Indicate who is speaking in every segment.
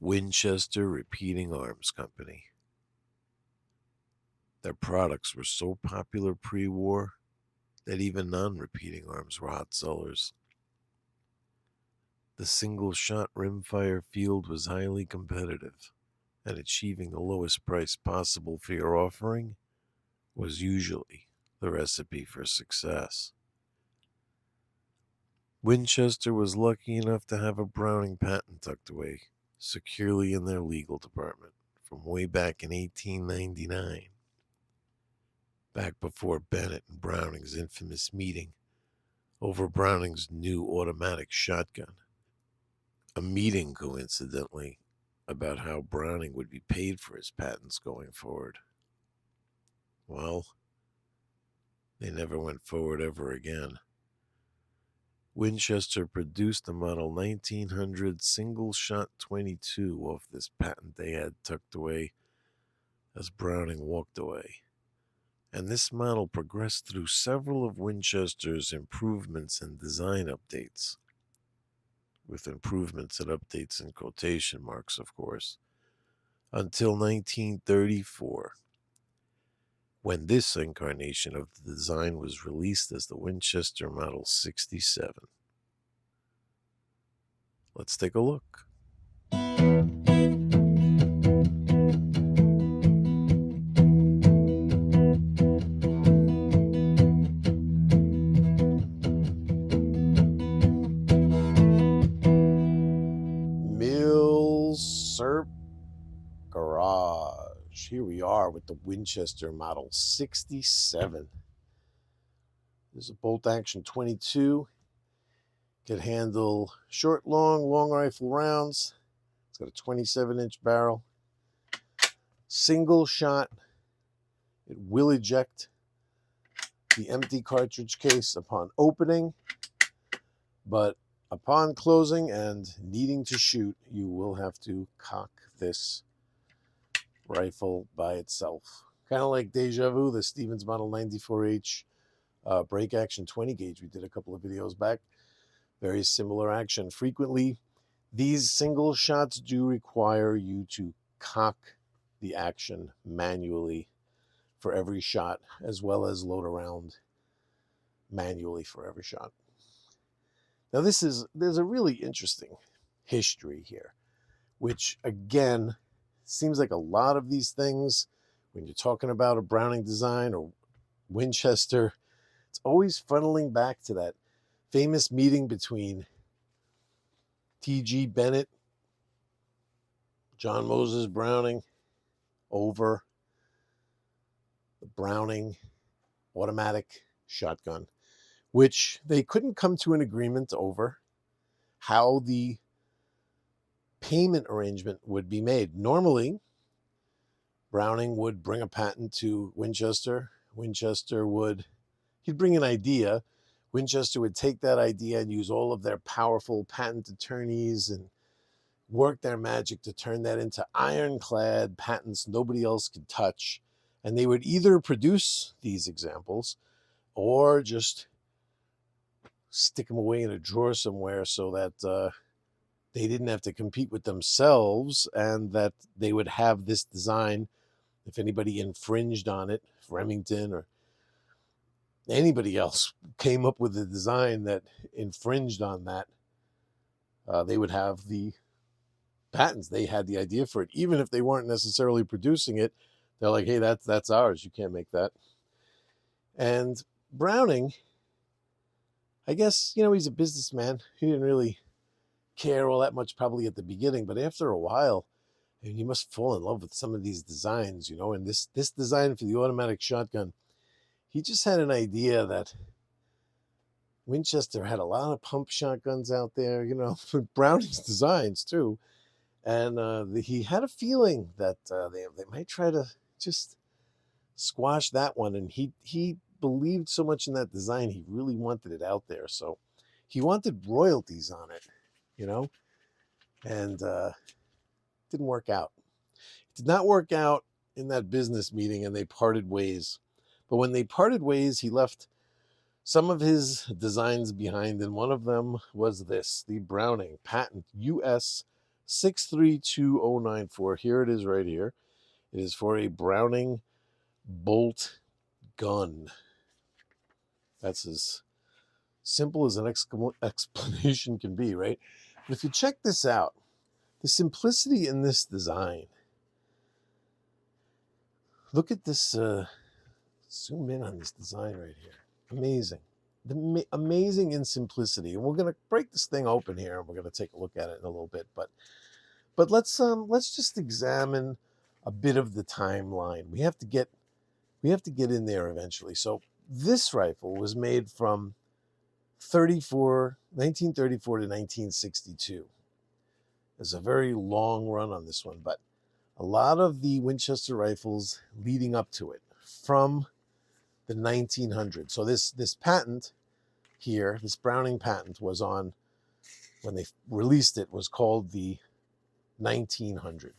Speaker 1: Winchester Repeating Arms Company. Their products were so popular pre-war that even non-repeating arms were hot sellers. The single-shot rimfire field was highly competitive, and achieving the lowest price possible for your offering was usually the recipe for success. Winchester was lucky enough to have a Browning patent tucked away securely in their legal department from way back in 1899, back before Bennett and Browning's infamous meeting over Browning's new automatic shotgun. A meeting, coincidentally, about how Browning would be paid for his patents going forward. Well, they never went forward ever again. Winchester produced a Model 1900 single-shot .22 off this patent they had tucked away as Browning walked away. And this model progressed through several of Winchester's improvements and design updates, with improvements and updates in quotation marks, of course, until 1934, when this incarnation of the design was released as the Winchester Model 67. Let's take a look. Milsurp Garage. Here we are with the Winchester Model 67. There's a bolt-action .22. Can handle short, long rifle rounds. It's got a 27-inch barrel. Single shot. It will eject the empty cartridge case upon opening, but upon closing and needing to shoot, you will have to cock this rifle by itself. Kind of like Deja Vu, the Stevens Model 94H break action 20 gauge we did a couple of videos back. Very similar action. Frequently, these single shots do require you to cock the action manually for every shot, as well as load a round manually for every shot. Now there's a really interesting history here, which again, seems like a lot of these things, when you're talking about a Browning design or Winchester, it's always funneling back to that famous meeting between T.G. Bennett, John Moses Browning, over the Browning automatic shotgun, which they couldn't come to an agreement over how the payment arrangement would be made. Normally, Browning would bring a patent to Winchester. He'd bring an idea. Winchester would take that idea and use all of their powerful patent attorneys and work their magic to turn that into ironclad patents nobody else could touch. And they would either produce these examples or just stick them away in a drawer somewhere so that they didn't have to compete with themselves, and that they would have this design. If anybody infringed on it, if Remington or anybody else came up with a design that infringed on that, they would have the patents. They had the idea for it. Even if they weren't necessarily producing it, they're like, hey, that's ours. You can't make that. And Browning, I guess, he's a businessman. He didn't really care all that much probably at the beginning, but after a while, and you must fall in love with some of these designs, and this design for the automatic shotgun, he just had an idea that Winchester had a lot of pump shotguns out there, Browning's designs too. And he had a feeling that they might try to just squash that one. And he believed so much in that design, he really wanted it out there. So he wanted royalties on it, and didn't work out. It did not work out in that business meeting, and they parted ways. But when they parted ways, he left some of his designs behind, and one of them was this, the Browning patent US 632094. Here it is right here. It is for a Browning bolt gun. That's as simple as an explanation can be, right? But if you check this out, the simplicity in this design. Look at this, zoom in on this design right here. Amazing. Amazing in simplicity. And we're going to break this thing open here and we're going to take a look at it in a little bit. But let's just examine a bit of the timeline. We have to get in there eventually. So this rifle was made from 1934 to 1962. There's a very long run on this one, but a lot of the Winchester rifles leading up to it from the 1900s. So this patent here, this Browning patent, was on, when they released it, was called the 1900.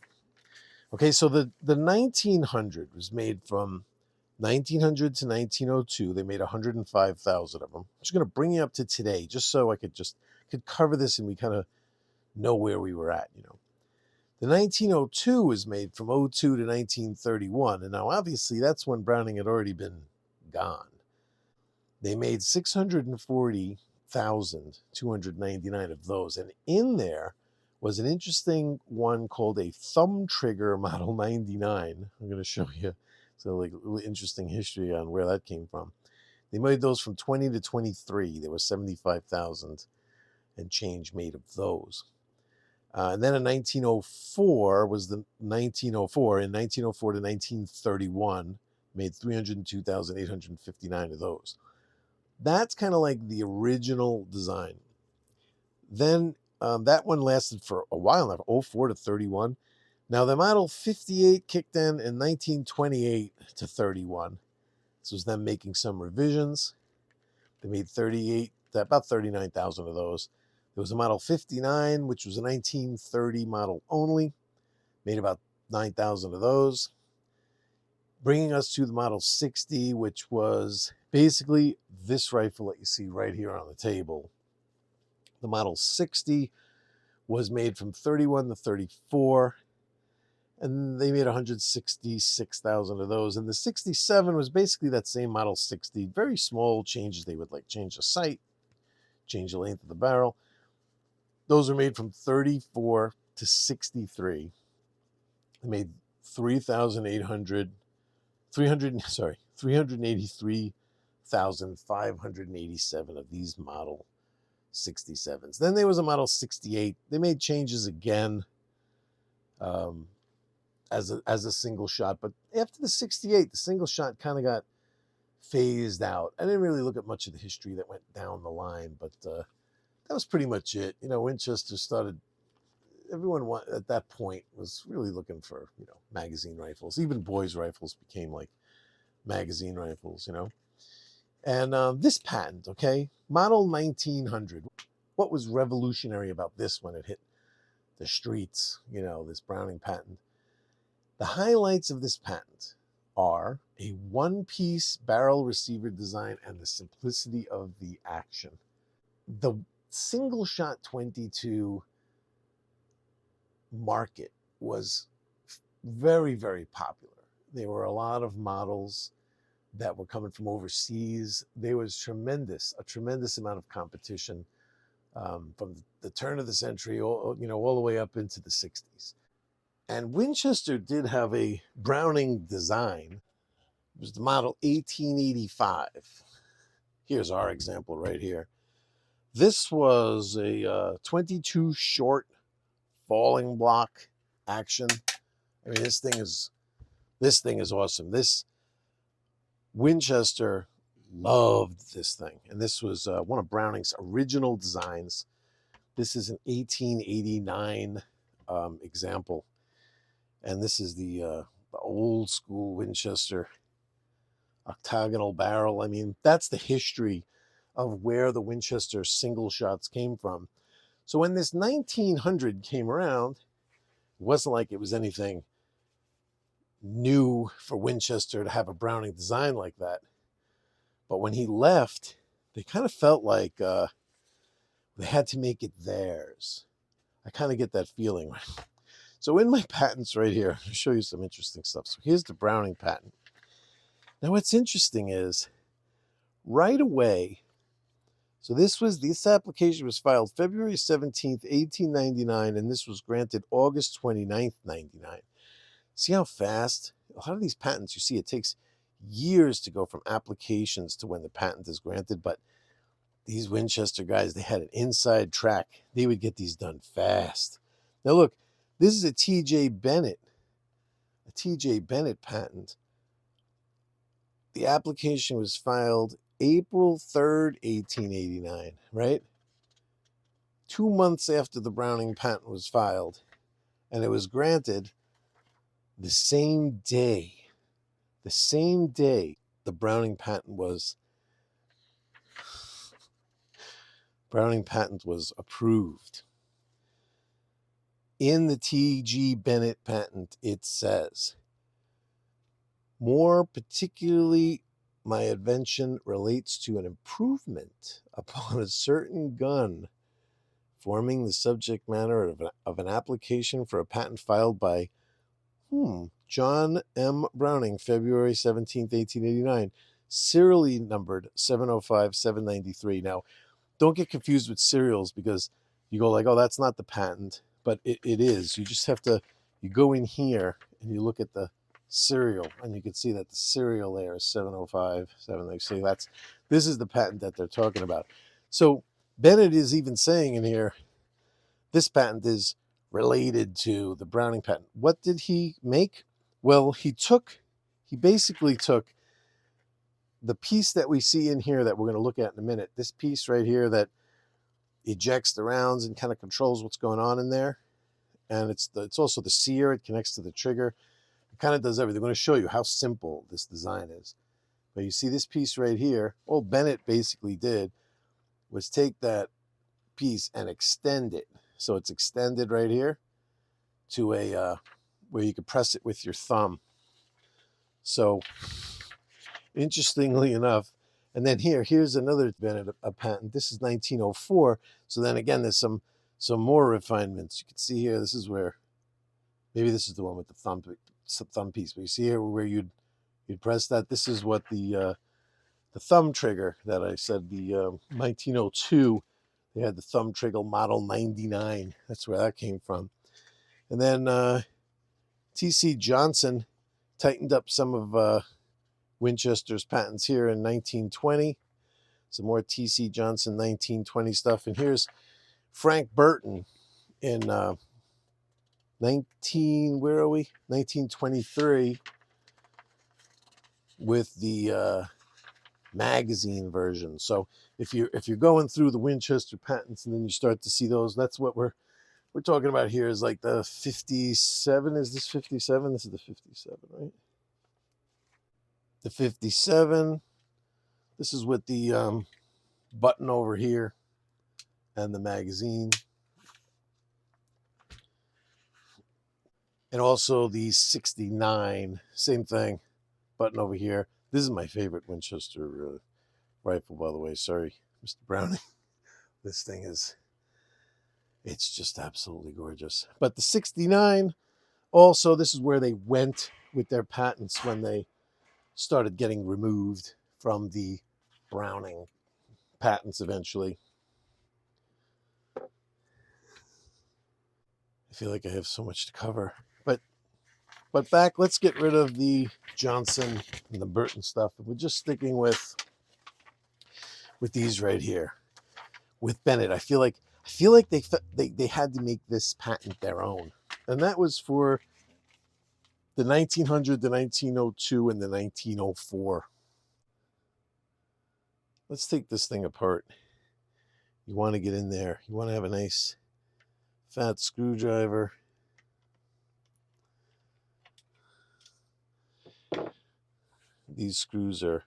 Speaker 1: Okay, so the 1900 was made from 1900 to 1902. They made 105,000 of them. I'm just going to bring you up to today, just so I could cover this and we kind of know where we were at, you know. The 1902 was made from 02 to 1931, and now obviously that's when Browning had already been gone. They made 640,299 of those, and in there was an interesting one called a thumb trigger Model 99. I'm going to show you. So like a little interesting history on where that came from. They made those from 20 to 23. There was 75,000 and change made of those. And then in 1904 was the 1904. In 1904 to 1931, made 302,859 of those. That's kind of like the original design. Then that one lasted for a while now, 04 to 31. Now the Model 58 kicked in 1928 to 31. This was them making some revisions. They made about 39,000 of those. There was a Model 59, which was a 1930 model only. Made about 9,000 of those. Bringing us to the Model 60, which was basically this rifle that you see right here on the table. The Model 60 was made from 31 to 34. And they made 166,000 of those. And the 67 was basically that same Model 60. Very small changes. They would like change the sight, change the length of the barrel. Those were made from 34 to 63. They made 383,587 of these Model 67s. Then there was a Model 68. They made changes again as a single shot. But after the 68, the single shot kind of got phased out. I didn't really look at much of the history that went down the line, but that was pretty much it. You know, Winchester started, everyone at that point was really looking for, you know, magazine rifles. Even boys' rifles became like magazine rifles, you know. And this patent, okay, Model 1900, what was revolutionary about this when it hit the streets, you know, this Browning patent? The highlights of this patent are a one-piece barrel receiver design and the simplicity of the action. The single-shot 22 market was very, very popular. There were a lot of models that were coming from overseas. There was a tremendous amount of competition from the turn of the century, all the way up into the 60s. And Winchester did have a Browning design. It was the Model 1885. Here's our example right here. This was a 22 short falling block action. I mean, this thing is awesome. This Winchester loved this thing, and this was one of Browning's original designs. This is an 1889 example, and this is the old school Winchester octagonal barrel. I mean, that's the history of where the Winchester single shots came from. So when this 1900 came around, it wasn't like it was anything new for Winchester to have a Browning design like that. But when he left, they kind of felt like they had to make it theirs. I kind of get that feeling. So in my patents right here, I'll show you some interesting stuff. So here's the Browning patent. Now what's interesting is right away, so this application was filed February 17th, 1899, and this was granted August 29th, 99. See how fast? A lot of these patents, you see, it takes years to go from applications to when the patent is granted, but these Winchester guys, they had an inside track. They would get these done fast. Now look, this is a T.J. Bennett patent. The application was filed April 3rd, 1889, right? 2 months after the Browning patent was filed, and it was granted the same day. The same day the Browning patent was approved. In the T.G. Bennett patent, it says, more particularly, my invention relates to an improvement upon a certain gun forming the subject matter of an application for a patent filed by John M. Browning, February 17th, 1889, serially numbered 705-793. Now, don't get confused with serials, because you go like, oh, that's not the patent, but it is. You just have to, you go in here and you look at the serial, and you can see that the serial there is 705, 793. This is the patent that they're talking about. So Bennett is even saying in here, this patent is related to the Browning patent. What did he make? Well, he basically took the piece that we see in here that we're going to look at in a minute, this piece right here that ejects the rounds and kind of controls what's going on in there. And it's also the sear. It connects to the trigger. It kind of does everything. I'm going to show you how simple this design is. But you see this piece right here, all Bennett basically did was take that piece and extend it. So it's extended right here to a where you could press it with your thumb. So interestingly enough, and then here's another Bennett a patent. This is 1904. So then again, there's some more refinements. You can see here, this is where, maybe this is the one with the thumb piece, but you see here where you'd press that. This is what the thumb trigger that I said, the 1902, they had the thumb trigger model 99. That's where that came from. And then T.C. Johnson tightened up some of Winchester's patents here in 1920. Some more T.C. Johnson 1920 stuff. And here's Frank Burton in 1923 with the magazine version. So if you're going through the Winchester patents and then you start to see those, that's what we're talking about here, is like the 57. Is this 57? This is the 57, right? The 57. This is with the button over here and the magazine. And also the 69, same thing, button over here. This is my favorite Winchester rifle, by the way. Sorry, Mr. Browning. This thing it's just absolutely gorgeous. But the 69, also, this is where they went with their patents when they started getting removed from the Browning patents eventually. I feel like I have so much to cover. But back, let's get rid of the Johnson and the Burton stuff. We're just sticking with these right here. With Bennett, I feel like they had to make this patent their own. And that was for the 1900, the 1902, and the 1904. Let's take this thing apart. You want to get in there. You want to have a nice fat screwdriver. These screws are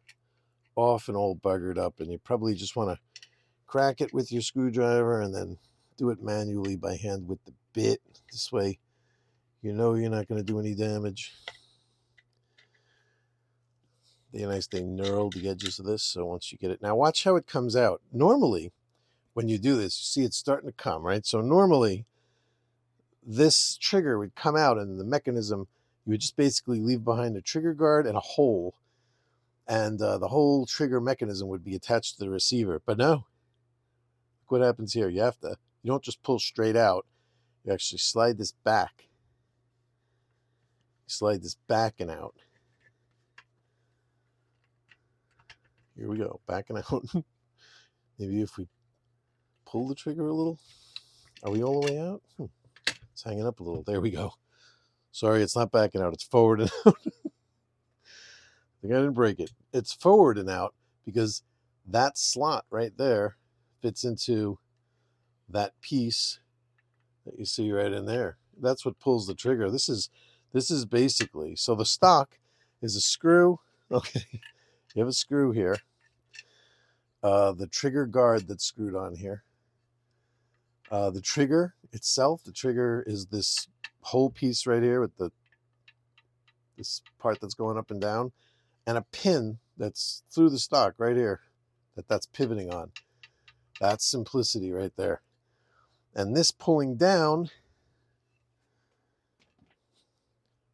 Speaker 1: often all buggered up, and you probably just want to crack it with your screwdriver and then do it manually by hand with the bit. This way, you know you're not going to do any damage. They knurled the edges of this, so once you get it. Now watch how it comes out. Normally, when you do this, you see it's starting to come, right? So normally, this trigger would come out, and the mechanism, you would just basically leave behind a trigger guard and a hole, and the whole trigger mechanism would be attached to the receiver. But no, look what happens here. You don't just pull straight out. You actually slide this back. Slide this back and out. Here we go, backing out. Maybe if we pull the trigger a little. Are we all the way out? It's hanging up a little. There we go. Sorry, it's not backing out. It's forward and out. I think I didn't break it. It's forward and out because that slot right there fits into that piece that you see right in there. That's what pulls the trigger. This is basically, so the stock is a screw. Okay, you have a screw here. The trigger guard that's screwed on here. The trigger itself, the trigger is this whole piece right here with this part that's going up and down, and a pin that's through the stock right here that's pivoting on. That's simplicity right there. And this pulling down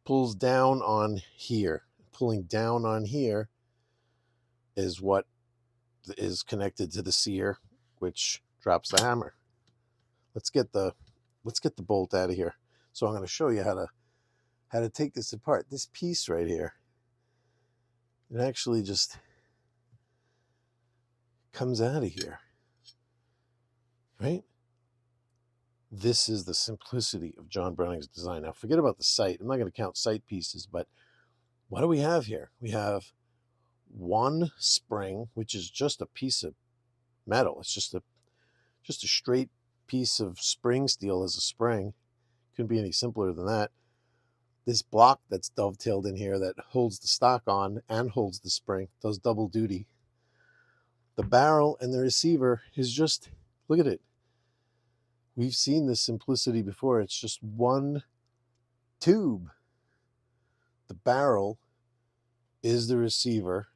Speaker 1: pulls down on here. Pulling down on here is what is connected to the sear, which drops the hammer. Let's get the bolt out of here. So I'm going to show you how to take this apart. This piece right here, it actually just comes out of here, right? This is the simplicity of John Browning's design. Now forget about the sight. I'm not going to count sight pieces, but what do we have here? We have one spring, which is just a piece of metal. It's just a straight piece of spring steel as a spring. Couldn't be any simpler than that. This block that's dovetailed in here that holds the stock on and holds the spring, does double duty. The barrel and the receiver is just, look at it. We've seen this simplicity before. It's just one tube. The barrel is the receiver,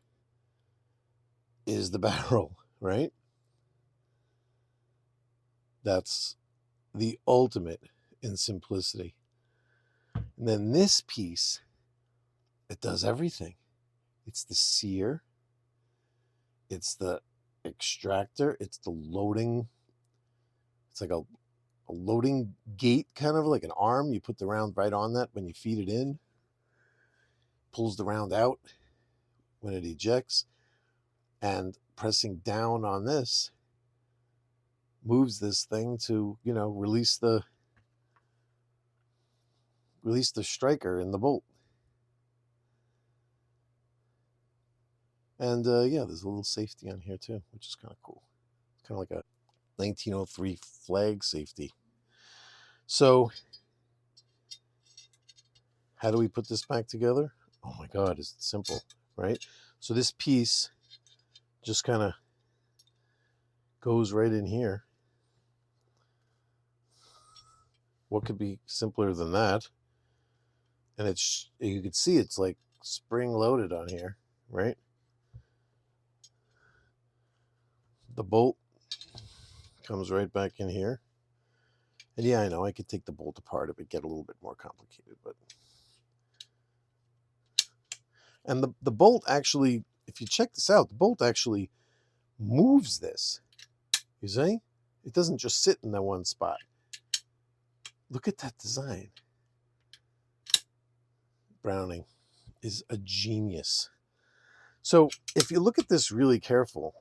Speaker 1: is the barrel, right? That's the ultimate in simplicity. And then this piece, it does everything. It's the sear, it's the extractor, it's the loading. It's like a loading gate, kind of like an arm. You put the round right on that when you feed it in. Pulls the round out when it ejects. And pressing down on this moves this thing to, release the striker in the bolt. And yeah, there's a little safety on here too, which is kind of cool. Kind of like a 1903 flag safety. So how do we put this back together? Oh my God, it's simple, right? So this piece just kind of goes right in here. What could be simpler than that? And you can see it's like spring loaded on here, right? The bolt comes right back in here. And yeah, I know I could take the bolt apart. It would get a little bit more complicated, but. And the bolt actually, if you check this out, the bolt actually moves this. You see? It doesn't just sit in that one spot. Look at that design. Browning is a genius. So if you look at this really careful,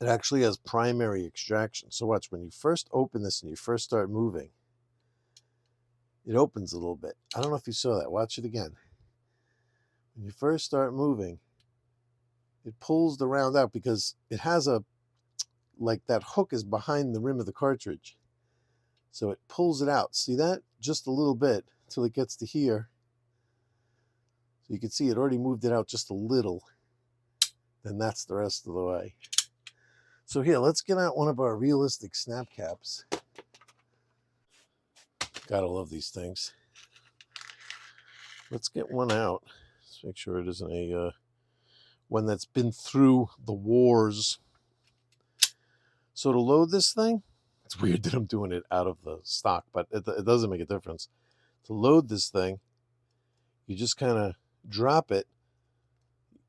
Speaker 1: it actually has primary extraction. So watch, when you first open this and you first start moving, it opens a little bit. I don't know if you saw that. Watch it again. When you first start moving, it pulls the round out because it has like that hook is behind the rim of the cartridge. So it pulls it out. See that? Just a little bit till it gets to here. So you can see it already moved it out just a little. Then that's the rest of the way. So here, let's get out one of our realistic snap caps. Gotta love these things. Let's get one out. Let's make sure it isn't a one that's been through the wars. So to load this thing, It's weird that I'm doing it out of the stock, but it doesn't make a difference. To load this thing, you just kind of drop it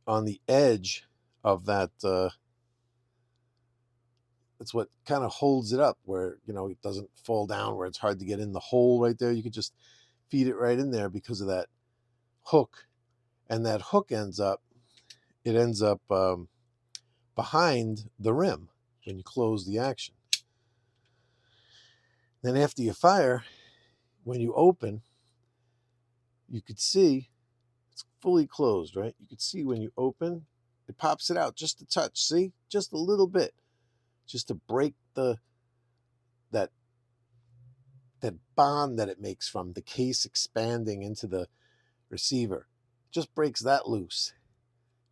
Speaker 1: on the edge of that. It's what kind of holds it up, where it doesn't fall down, where it's hard to get in the hole right there. You could just feed it right in there because of that hook, and that hook ends up behind the rim when you close the action. Then after you fire, when you open, you could see it's fully closed, right? You could see when you open, it pops it out just a touch. See, just a little bit, just to break that bond that it makes from the case expanding into the receiver. Just breaks that loose,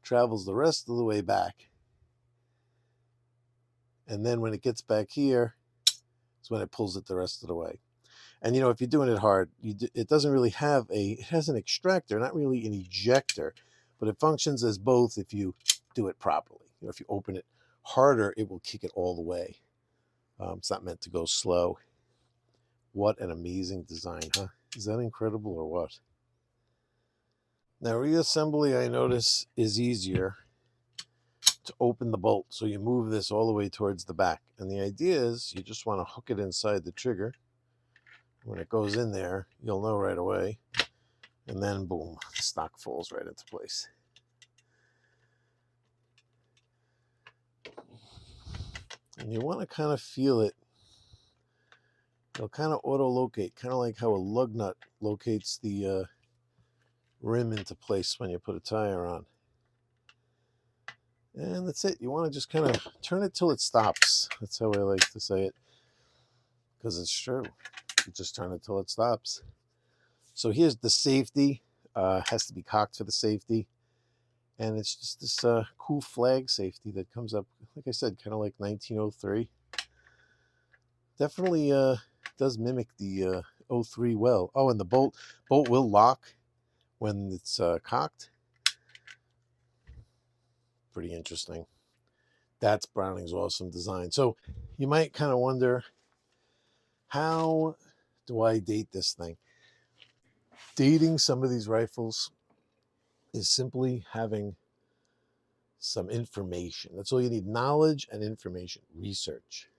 Speaker 1: travels the rest of the way back, and then when it gets back here, it's when it pulls it the rest of the way. And if you're doing it hard, it doesn't really have it has an extractor, not really an ejector, but it functions as both if you do it properly. If you open it harder, it will kick it all the way. It's not meant to go slow. What an amazing design, huh? Is that incredible or what? Now, reassembly, I notice, is easier to open the bolt. So you move this all the way towards the back. And the idea is you just want to hook it inside the trigger. When it goes in there, you'll know right away. And then, boom, the stock falls right into place. And you want to kind of feel it. It'll kind of auto-locate, kind of like how a lug nut locates the rim into place when you put a tire on. And that's it. You want to just kind of turn it till it stops. That's how I like to say it, because it's true. You just turn it till it stops. So here's the safety. Has to be cocked for the safety. And it's just this cool flag safety that comes up, like I said, kind of like 1903. Definitely does mimic the 03 well. Oh, and the bolt will lock when it's cocked. Pretty interesting. That's Browning's awesome design. So you might kind of wonder, how do I date this thing? Dating some of these rifles is simply having some information. That's all you need: knowledge and information, research.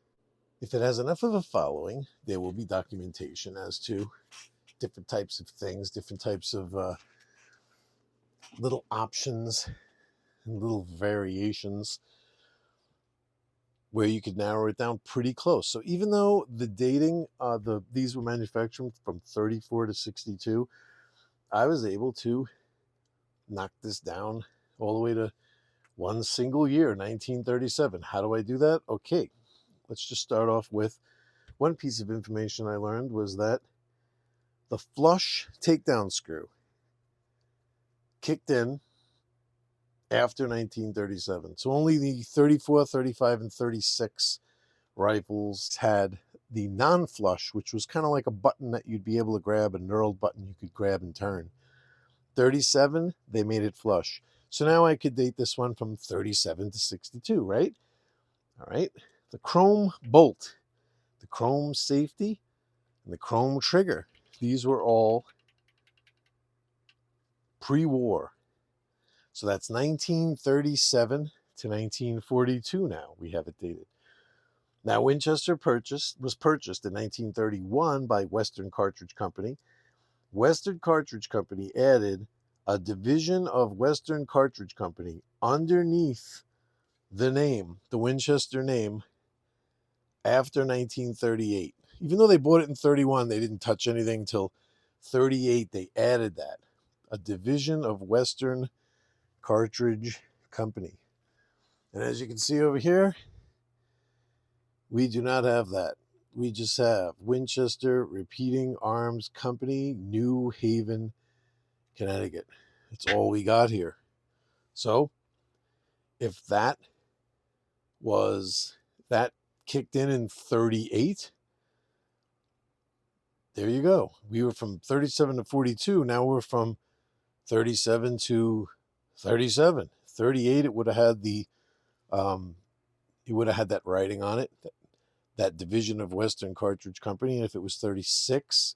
Speaker 1: If it has enough of a following, there will be documentation as to different types of things, different types of little options and little variations where you could narrow it down pretty close. So even though the dating, these were manufactured from 34 to 62, I was able to knock this down all the way to one single year, 1937. How do I do that? Okay, let's just start off with one piece of information I learned was that the flush takedown screw kicked in after 1937. So only the 34, 35, and 36 rifles had the non-flush, which was kind of like a button that you'd be able to grab, a knurled button you could grab and turn. 37, they made it flush. So now I could date this one from 37 to 62, right? All right. The chrome bolt, the chrome safety, and the chrome trigger. These were all pre-war. So that's 1937 to 1942 now. We have it dated. Now, Winchester was purchased in 1931 by Western Cartridge Company. Western Cartridge Company added a division of Western Cartridge Company underneath the name, the Winchester name, after 1938. Even though they bought it in 31, they didn't touch anything until 38. They added that, a division of Western Cartridge Company. And as you can see over here, we do not have that. We just have Winchester Repeating Arms Company, New Haven, Connecticut. That's all we got here. So if that kicked in 38, there you go. We were from 37 to 42. Now we're from 37 to 37. 38, it would have had that writing on it, that division of Western Cartridge Company. And if it was 36,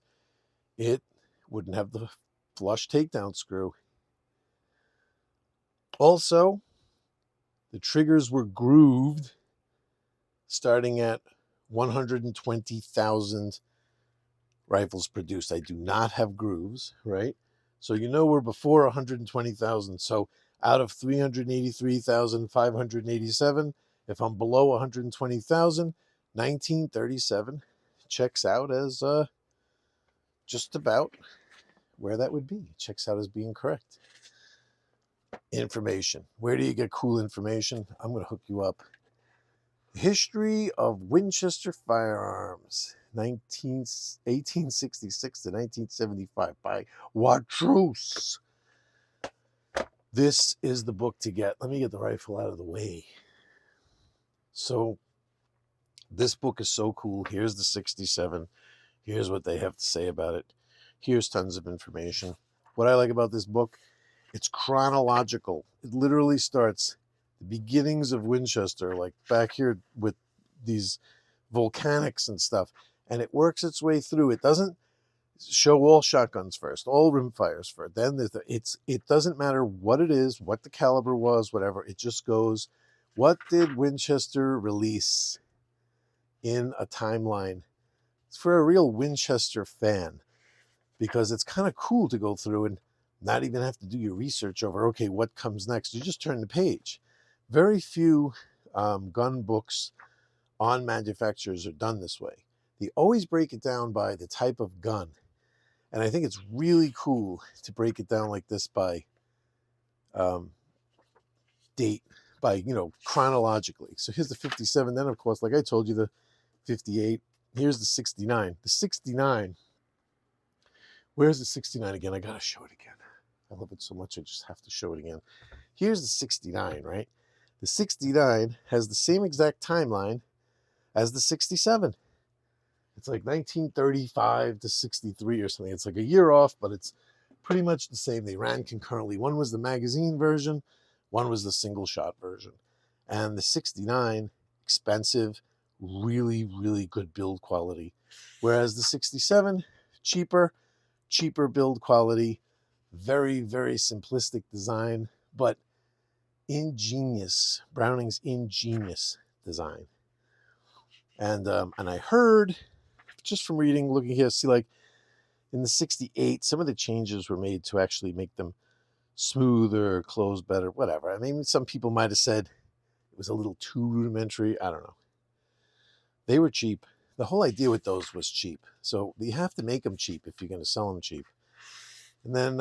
Speaker 1: it wouldn't have the flush takedown screw. Also, the triggers were grooved starting at 120,000 rifles produced. I do not have grooves, right? So we're before 120,000. So out of 383,587, if I'm below 120,000, 1937 checks out as just about where that would be. Checks out as being correct. Information. Where do you get cool information? I'm going to hook you up. History of Winchester Firearms, 1866 to 1975 by Watrous. This is the book to get. Let me get the rifle out of the way. So this book is so cool. Here's the 67. Here's what they have to say about it. Here's tons of information. What I like about this book, it's chronological. It literally starts the beginnings of Winchester, like back here with these volcanics and stuff, and it works its way through. It doesn't show all shotguns first, all rimfires first. Then it doesn't matter what it is, what the caliber was, whatever. It just goes, what did Winchester release in a timeline? It's for a real Winchester fan, because it's kind of cool to go through and not even have to do your research over, okay, what comes next. You just turn the page. Very few gun books on manufacturers are done this way. They always break it down by the type of gun. And I think it's really cool to break it down like this by date, by, chronologically. So here's the 57. Then, of course, like I told you, the 58. Here's the 69. The 69. Where's the 69 again? I got to show it again. I love it so much, I just have to show it again. Here's the 69, right? The 69 has the same exact timeline as the 67. It's like 1935 to 63 or something. It's like a year off, but it's pretty much the same. They ran concurrently. One was the magazine version, one was the single shot version. And the 69, expensive, really, really good build quality. Whereas the 67, cheaper build quality, very, very simplistic design, but ingenious. Browning's ingenious design. And I heard, just from reading, looking here, see, like in the 68, some of the changes were made to actually make them smoother, close better, whatever. I mean, some people might have said it was a little too rudimentary. I don't know. They were cheap. The whole idea with those was cheap. So you have to make them cheap if you're going to sell them cheap. And then,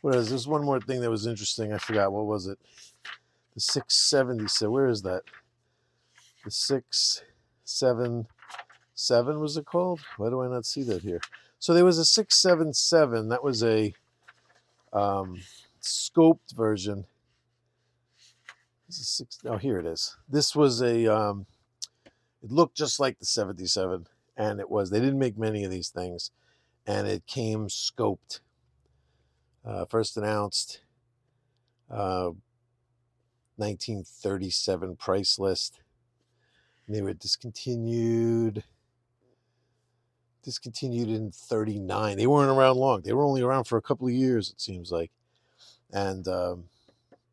Speaker 1: what is this? One more thing that was interesting. I forgot. What was it? The 670. So where is that? The 677 was it called? Why do I not see that here? So there was a 677. That was a scoped version. Oh, here it is. This was a, it looked just like the 77, and it was. They didn't make many of these things, and it came scoped. First announced 1937 price list. And they were discontinued in 39. They weren't around long. They were only around for a couple of years, it seems like. And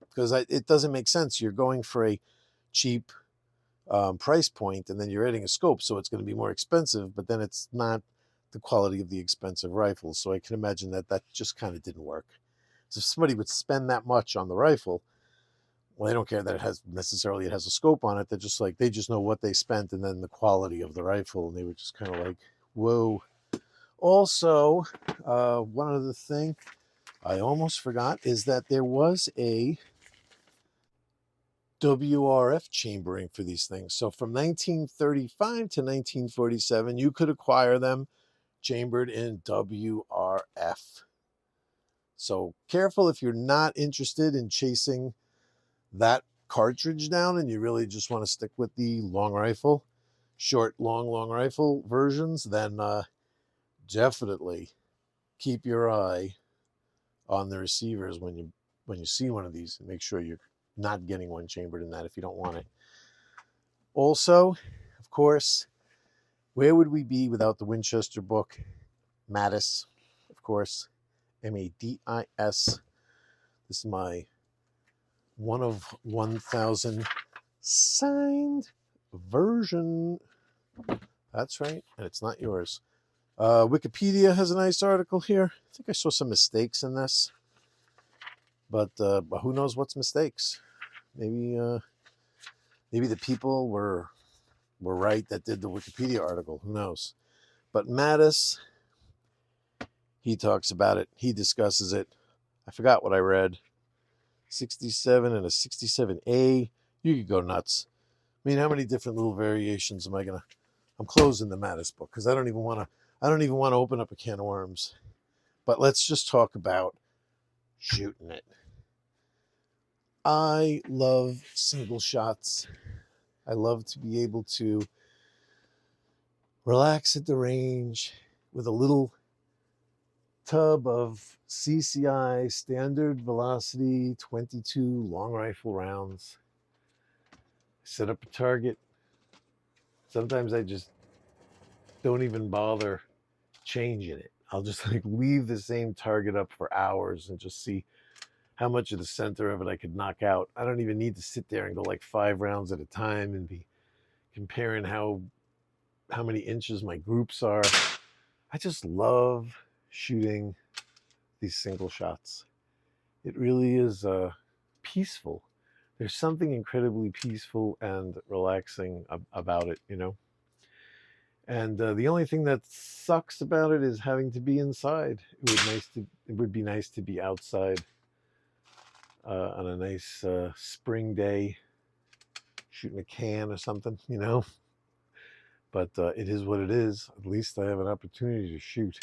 Speaker 1: because it doesn't make sense. You're going for a cheap price point, and then you're adding a scope, so it's going to be more expensive, but then it's not the quality of the expensive rifles. So I can imagine that just kind of didn't work. So if somebody would spend that much on the rifle, well, they don't care that it has a scope on it. They're just like, they just know what they spent and then the quality of the rifle, and they were just kind of like, whoa. Also, one other thing I almost forgot is that there was a WRF chambering for these things. So from 1935 to 1947, you could acquire them chambered in WRF. So careful if you're not interested in chasing that cartridge down and you really just want to stick with the long rifle, short, long rifle versions, then definitely keep your eye on the receivers when you see one of these, and make sure you're not getting one chambered in that if you don't want it. Also, of Of course, where would we be without the Winchester book? Mattis, of course, Madis. This is my 1 of 1,000 signed version. That's right, and it's not yours. Wikipedia has a nice article here. I think I saw some mistakes in this, but who knows what's mistakes? Maybe the people were right that did the Wikipedia article. Who knows? But Mattis, he talks about it. He discusses it. I forgot what I read. 67 and a 67A. You could go nuts. I mean, how many different little variations am I gonna? I'm closing the Mattis book because I don't even want to open up a can of worms. But let's just talk about shooting it. I love single shots. I love to be able to relax at the range with a little tub of CCI standard velocity 22 long rifle rounds. Set up a target. Sometimes I just don't even bother changing it. I'll just like leave the same target up for hours and just see how much of the center of it I could knock out. I don't even need to sit there and go like 5 rounds at a time and be comparing how many inches my groups are. I just love shooting these single shots. It really is peaceful. There's something incredibly peaceful and relaxing about it, you know. And the only thing that sucks about it is having to be inside. It would be nice to be outside on a nice spring day, shooting a can or something, you know. But it is what it is. At least I have an opportunity to shoot.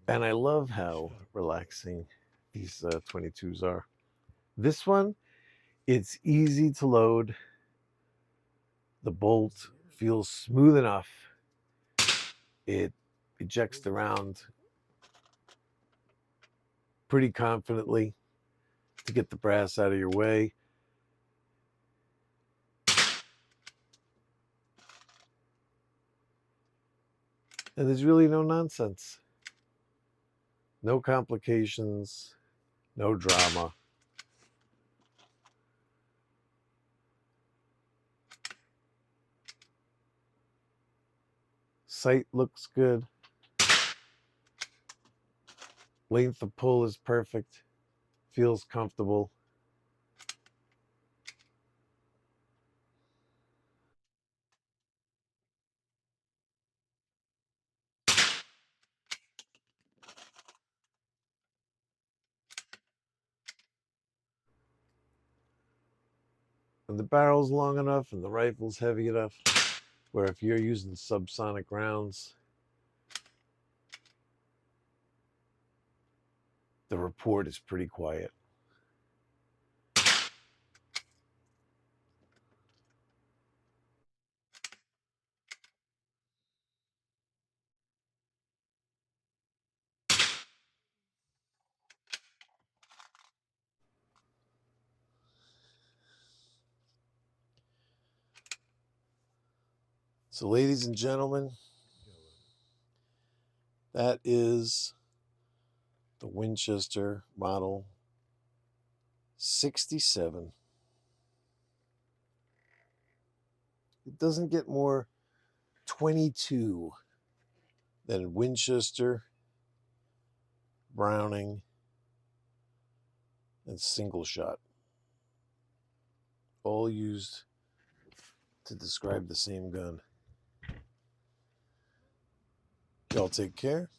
Speaker 1: And I love how relaxing these 22s are. This one, it's easy to load. The bolt feels smooth enough. It ejects the round pretty confidently to get the brass out of your way. And there's really no nonsense. No complications, no drama. Sight looks good. Length of pull is perfect. Feels comfortable. And the barrel's long enough and the rifle's heavy enough where if you're using subsonic rounds, the report is pretty quiet. So, ladies and gentlemen, that is the Winchester Model 67. It doesn't get more 22 than Winchester, Browning, and single shot. All used to describe the same gun. Y'all take care,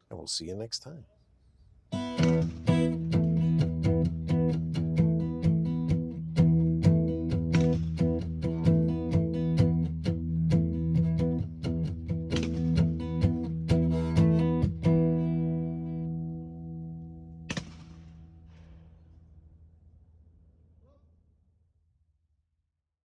Speaker 1: and we'll see you next time.